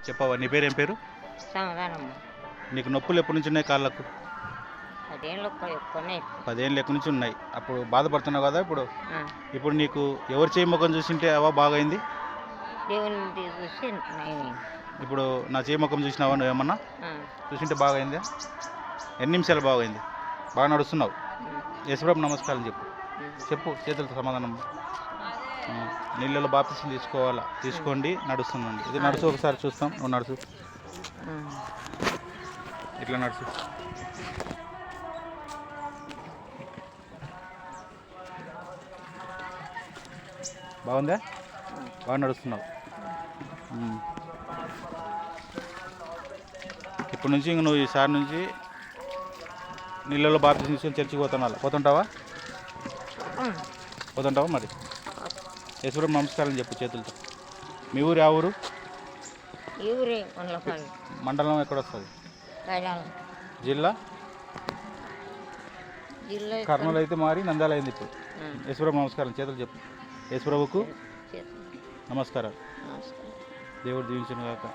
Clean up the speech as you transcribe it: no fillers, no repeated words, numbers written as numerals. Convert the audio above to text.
చెప్పవా, నీ పేరు ఏం పేరు? సమాధానం నీకు నొప్పులు ఎప్పటి నుంచి ఉన్నాయి కాళ్ళకు? 10 ఏళ్ళు ఎక్కువనే. 10 ఏళ్ళ నుంచి ఉన్నాయి. అప్పుడు బాధపడుతున్నావు కదా ఇప్పుడు? ఆ, ఇప్పుడు నీకు ఎవరు చేయి ముఖం చూసింటే అవా బాగైంది? దేవుని చూసి నయమైంది. ఇప్పుడు నా చేయి ముఖం చూసినావా నువ్వేమన్నా? ఆ, చూసింటే బాగైందా? ఎన్ని నిమిషాలు బాగైంది? బాగా నడుస్తున్నావు. యేసుప్రభు నమస్కారం చెప్పు. చెప్పు చేతులతో సమాధానం. నీళ్ళలో బాప్తిసం తీసుకోండి, నడుస్తుందండి. ఇది నడుచు, ఒకసారి చూస్తాం. నువ్వు నడుచు, ఆ. ఇట్లా నడుచు. బాగుందా? బాగా నడుస్తున్నావు. ఇప్పటి నుంచి ఇంక నువ్వు ఈసారి నుంచి నీళ్ళలో బాప్తిసం తీసుకొని చర్చికి పోతుంటావా? మరి యేసుప్రభు నమస్కారం చెప్పు చేతులతో. మీ ఊరు ఆ ఊరు? ఈ ఊరే కొండలపల్లి. మండలం ఎక్కడ వస్తుంది? కైలాలం జిల్లా జిల్లా కర్నూలు అయితే మారి నంద్యాల అయింది ఇప్పుడు. యేసుప్రభు నమస్కారం చేతులు చెప్పు. యేసుప్రభుకు నమస్కారం. నమస్కారం. దేవుడు దీవించును గాక.